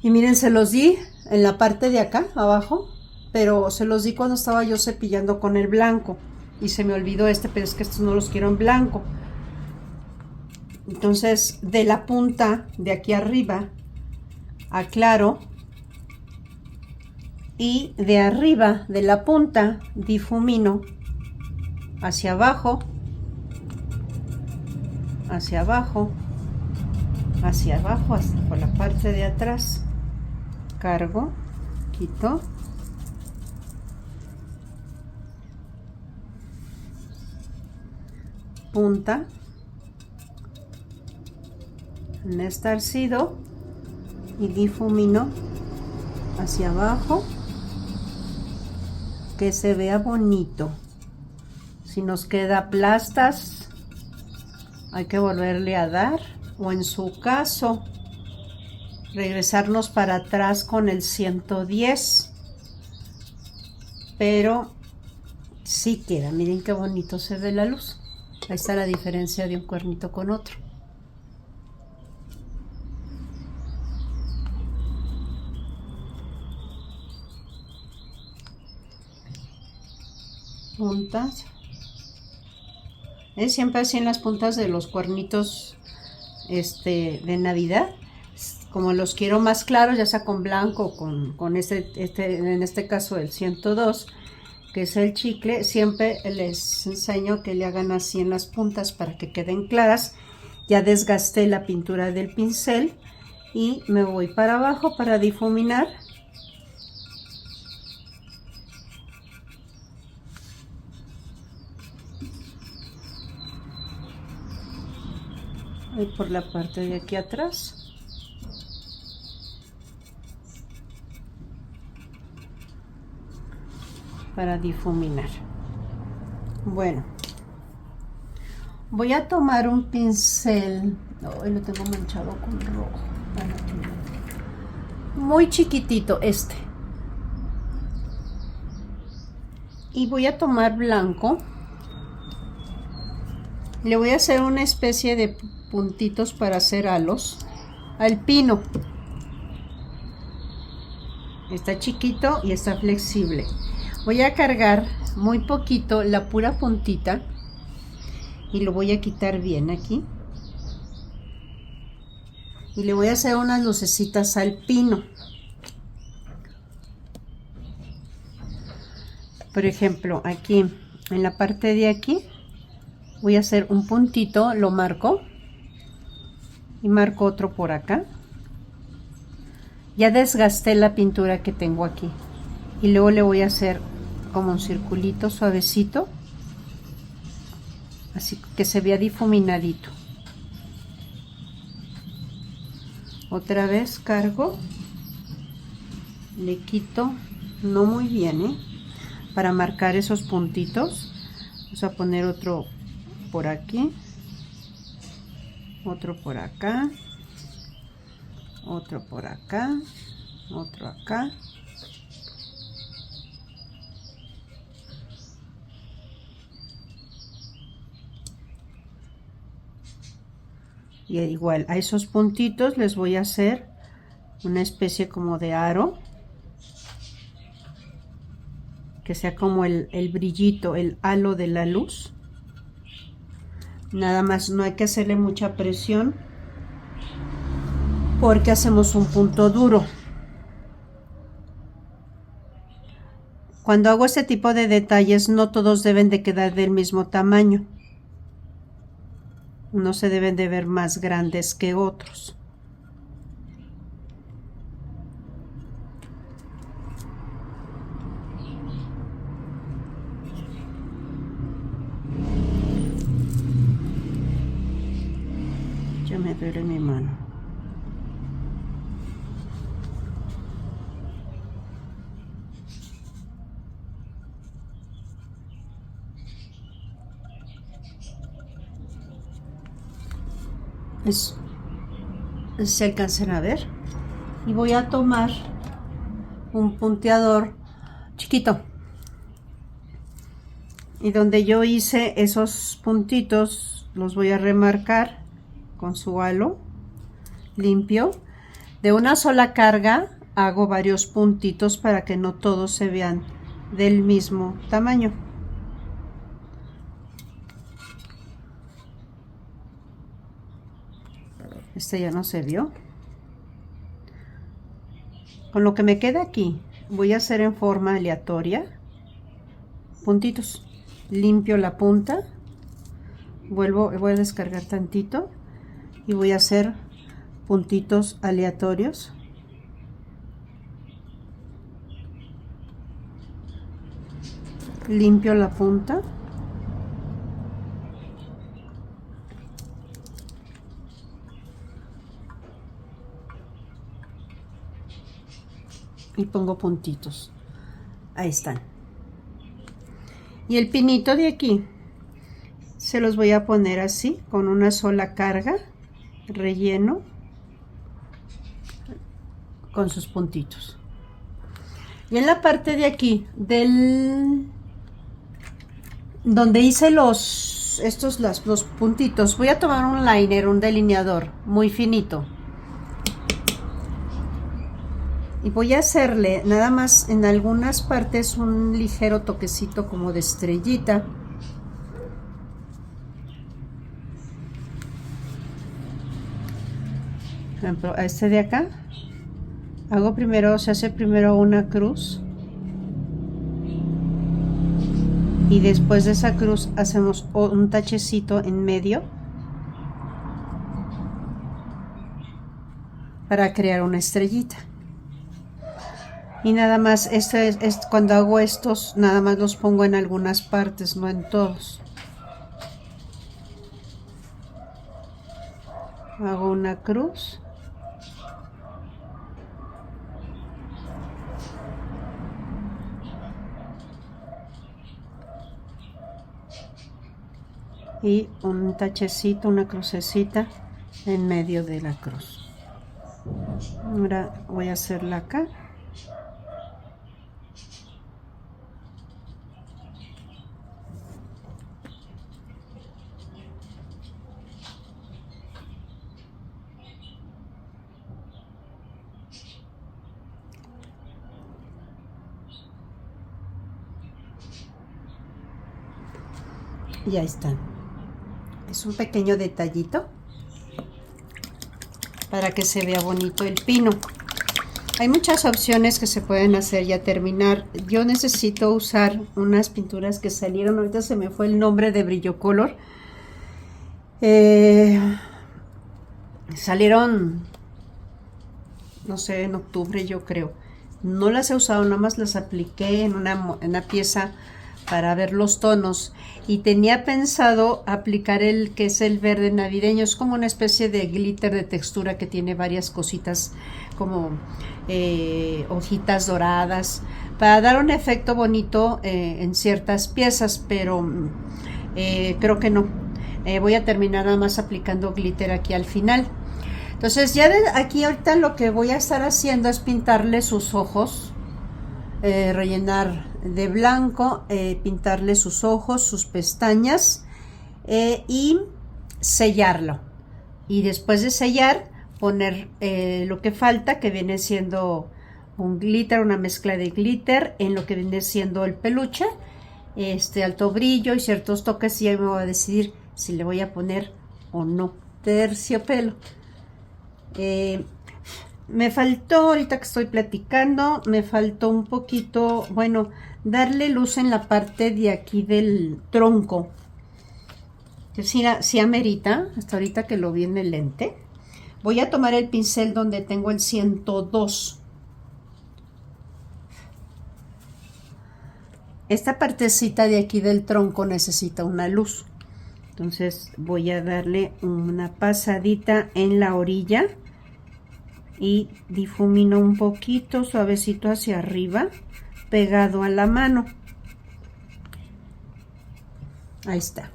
Y miren, se los di en la parte de acá abajo, pero se los di cuando estaba yo cepillando con el blanco y se me olvidó pero es que estos no los quiero en blanco. Entonces, de la punta de aquí arriba aclaro, y de arriba de la punta difumino hacia abajo, hacia abajo, hacia abajo, hasta por la parte de atrás. Cargo, quito, punta en estarcido y difumino hacia abajo, que se vea bonito. Si nos queda plastas, hay que volverle a dar, o en su caso regresarnos para atrás con el 110, pero sí queda. Miren qué bonito se ve la luz. Ahí está la diferencia de un cuernito con otro. Puntas, siempre así en las puntas de los cuernitos de Navidad, como los quiero más claros, ya sea con blanco, con en este caso el 102, que es el chicle. Siempre les enseño que le hagan así en las puntas para que queden claras. Ya desgasté la pintura del pincel y me voy para abajo para difuminar. Y por la parte de aquí atrás. Para difuminar. Bueno, Voy a tomar un pincel. Hoy lo tengo manchado con rojo. Bueno, muy chiquitito este. Y voy a tomar blanco. Le voy a hacer una especie de puntitos para hacer halos al pino. Está chiquito y está flexible. Voy a cargar muy poquito la pura puntita y lo voy a quitar bien aquí. Y le voy a hacer unas lucecitas al pino. Por ejemplo, aquí en la parte de aquí voy a hacer un puntito, lo marco y marco otro por acá. Ya desgasté la pintura que tengo aquí y luego le voy a hacer como un circulito suavecito, así que se vea difuminadito. Otra vez cargo, le quito, no muy bien, para marcar esos puntitos. Vamos a poner otro por aquí, otro por acá, otro por acá, otro acá. Y igual a esos puntitos les voy a hacer una especie como de aro, que sea como el brillito, el halo de la luz. Nada más, no hay que hacerle mucha presión porque hacemos un punto duro. Cuando hago este tipo de detalles, no todos deben de quedar del mismo tamaño. No se deben de ver más grandes que otros. Ya me duele mi mano. Se alcanzan a ver. Y voy a tomar un punteador chiquito. Y donde yo hice esos puntitos, los voy a remarcar con su halo limpio. De una sola carga hago varios puntitos para que no todos se vean del mismo tamaño. Este ya no se vio. Con lo que me queda aquí, voy a hacer en forma aleatoria puntitos. Limpio la punta, voy a descargar tantito y voy a hacer puntitos aleatorios. Limpio la punta. Y pongo puntitos. Ahí están. Y el pinito de aquí se los voy a poner así, con una sola carga, relleno con sus puntitos. Y en la parte de aquí, donde hice los puntitos, voy a tomar un liner, un delineador muy finito. Y voy a hacerle nada más en algunas partes un ligero toquecito como de estrellita. Por ejemplo, a este de acá, se hace primero una cruz. Y después de esa cruz hacemos un tachecito en medio para crear una estrellita. Y nada más, cuando hago estos, nada más los pongo en algunas partes, no en todos. Hago una cruz. y un tachecito, una crucecita en medio de la cruz. Ahora voy a hacerla acá. Y ahí está. Es un pequeño detallito para que se vea bonito el pino. Hay muchas opciones que se pueden hacer ya terminar. Yo necesito usar unas pinturas que salieron. Ahorita se me fue el nombre de Brillocolor. Salieron, no sé, en octubre yo creo. No las he usado, nada más las apliqué en una pieza para ver los tonos, y tenía pensado aplicar el que es el verde navideño. Es como una especie de glitter de textura que tiene varias cositas como hojitas doradas para dar un efecto bonito en ciertas piezas, pero creo que no. Voy a terminar nada más aplicando glitter aquí al final. Entonces ya de aquí ahorita lo que voy a estar haciendo es pintarle sus ojos, rellenar de blanco, pintarle sus ojos, sus pestañas y sellarlo. Y después de sellar, poner lo que falta, que viene siendo un glitter, una mezcla de glitter en lo que viene siendo el peluche, alto brillo y ciertos toques, y ahí me voy a decidir si le voy a poner o no terciopelo. Me faltó, ahorita que estoy platicando, me faltó un poquito, bueno, darle luz en la parte de aquí del tronco. Sí amerita, hasta ahorita que lo vi en el lente. Voy a tomar el pincel donde tengo el 102. Esta partecita de aquí del tronco necesita una luz. Entonces voy a darle una pasadita en la orilla y difumino un poquito suavecito hacia arriba, pegado a la mano. Ahí está.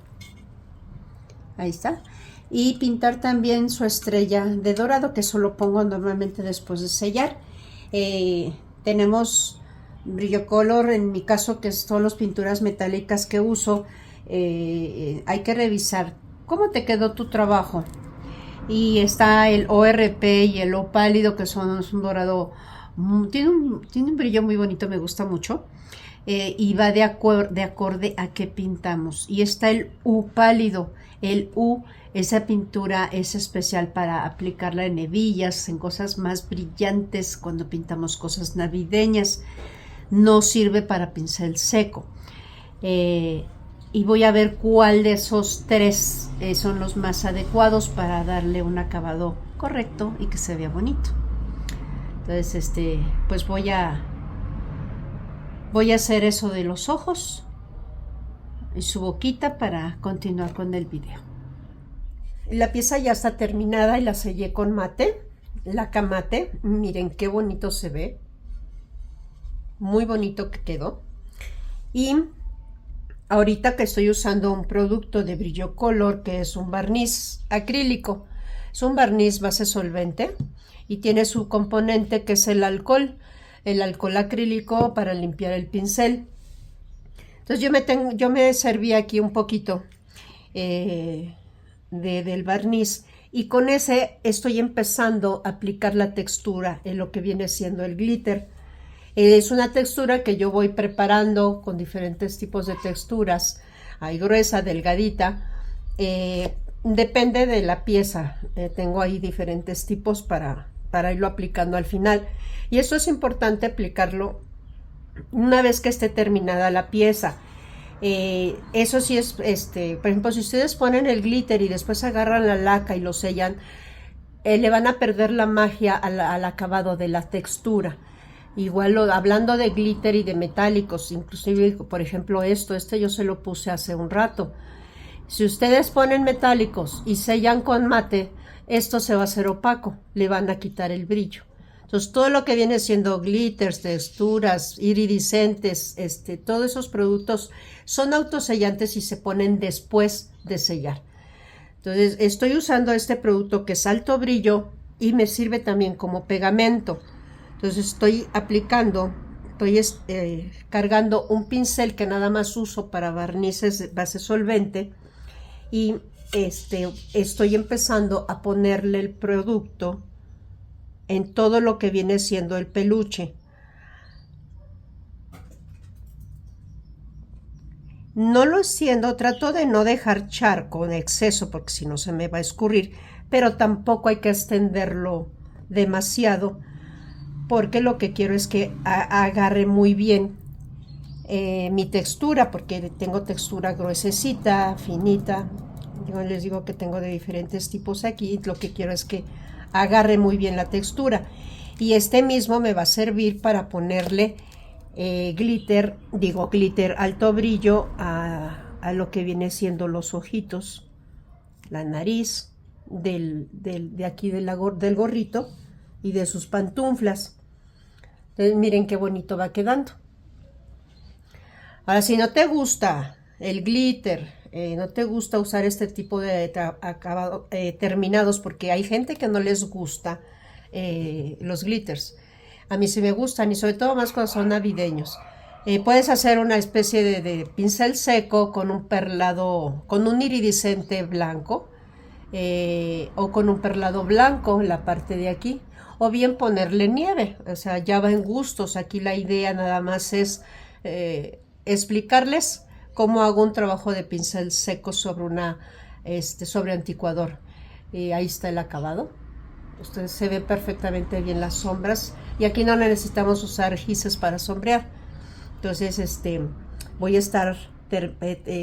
Ahí está. Y pintar también su estrella de dorado, que eso lo pongo normalmente después de sellar. Tenemos Brillocolor, en mi caso, que son las pinturas metálicas que uso. Hay que revisar cómo te quedó tu trabajo. Y está el ORP y el O pálido, que es un dorado, tiene un brillo muy bonito, me gusta mucho, y va de acorde a qué pintamos. Y está el U pálido. El U, esa pintura es especial para aplicarla en hebillas, en cosas más brillantes, cuando pintamos cosas navideñas. No sirve para pincel seco. Y voy a ver cuál de esos tres son los más adecuados para darle un acabado correcto y que se vea bonito. Entonces, pues voy a hacer eso de los ojos y su boquita para continuar con el video. La pieza ya está terminada y la sellé con mate, laca mate. Miren qué bonito se ve, muy bonito que quedó. Y ahorita que estoy usando un producto de Brillocolor, que es un barniz acrílico, es un barniz base solvente y tiene su componente que es el alcohol acrílico para limpiar el pincel. Entonces yo me serví aquí un poquito del barniz, y con ese estoy empezando a aplicar la textura en lo que viene siendo el glitter. Es una textura que yo voy preparando con diferentes tipos de texturas. Hay gruesa, delgadita, depende de la pieza. Tengo ahí diferentes tipos para irlo aplicando al final. Y esto es importante aplicarlo una vez que esté terminada la pieza. Eso sí es, por ejemplo, si ustedes ponen el glitter y después agarran la laca y lo sellan, le van a perder la magia al acabado de la textura. Igual hablando de glitter y de metálicos, inclusive por ejemplo este yo se lo puse hace un rato. Si ustedes ponen metálicos y sellan con mate, esto se va a hacer opaco, le van a quitar el brillo. Entonces, todo lo que viene siendo glitters, texturas, iridiscentes, todos esos productos son autosellantes y se ponen después de sellar. Entonces, estoy usando este producto que es alto brillo y me sirve también como pegamento. Entonces, estoy aplicando, cargando un pincel que nada más uso para barnices base solvente y estoy empezando a ponerle el producto en todo lo que viene siendo el peluche. No lo siento, trato de no dejar charco en exceso porque si no se me va a escurrir, pero tampoco hay que extenderlo demasiado porque lo que quiero es que agarre muy bien mi textura, porque tengo textura gruesecita, finita. Yo les digo que tengo de diferentes tipos aquí, lo que quiero es que agarre muy bien la textura. Y mismo me va a servir para ponerle glitter alto brillo a lo que viene siendo los ojitos, la nariz de aquí del gorrito y de sus pantuflas. Entonces miren qué bonito va quedando. Ahora, si no te gusta el glitter, no te gusta usar este tipo de terminados, porque hay gente que no les gusta los glitters. A mí sí me gustan, y sobre todo más cuando son navideños. Puedes hacer una especie de pincel seco con un perlado, con un iridiscente blanco, o con un perlado blanco en la parte de aquí, o bien ponerle nieve. O sea, ya va en gustos. Aquí la idea nada más es explicarles cómo hago un trabajo de pincel seco sobre sobre anticuador. Ahí está el acabado. Ustedes se ven perfectamente bien las sombras, y aquí no necesitamos usar gises para sombrear. Entonces voy a estar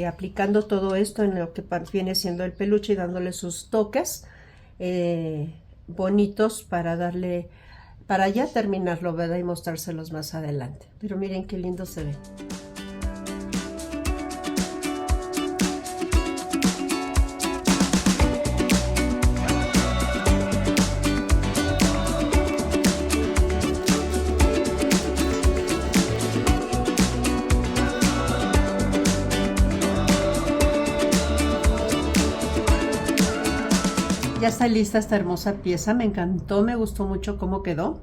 aplicando todo esto en lo que viene siendo el peluche y dándole sus toques bonitos para ya terminarlo, ¿verdad? Y mostrárselos más adelante. Pero miren qué lindo se ve. Ya está lista esta hermosa pieza, me encantó, me gustó mucho cómo quedó.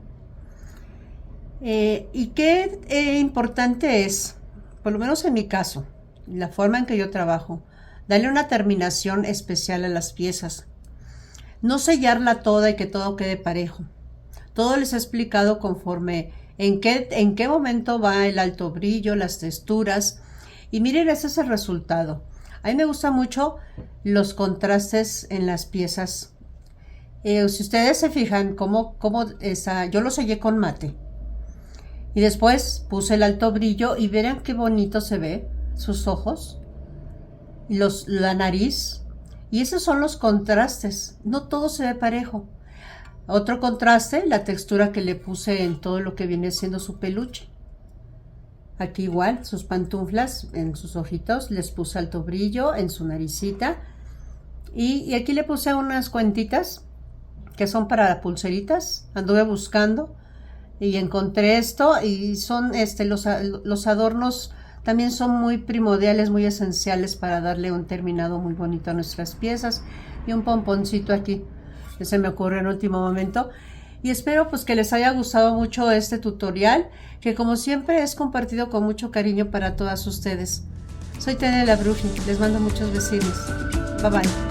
Y qué importante es, por lo menos en mi caso, la forma en que yo trabajo, darle una terminación especial a las piezas. No sellarla toda y que todo quede parejo. Todo les he explicado conforme en qué momento va el alto brillo, las texturas. Y miren, ese es el resultado. A mí me gustan mucho los contrastes en las piezas. Si ustedes se fijan yo lo sellé con mate. Y después puse el alto brillo y verán qué bonito se ve sus ojos, la nariz. Y esos son los contrastes. No todo se ve parejo. Otro contraste, la textura que le puse en todo lo que viene siendo su peluche. Aquí igual, sus pantuflas, en sus ojitos, les puse alto brillo, en su naricita. Y aquí le puse unas cuentitas que son para pulseritas. Anduve buscando y encontré esto, y son los adornos también son muy primordiales, muy esenciales para darle un terminado muy bonito a nuestras piezas. Y un pomponcito aquí que se me ocurrió en último momento. Y espero pues que les haya gustado mucho este tutorial, que como siempre es compartido con mucho cariño para todas ustedes. Soy Tere la Bruji, les mando muchos besitos. Bye bye.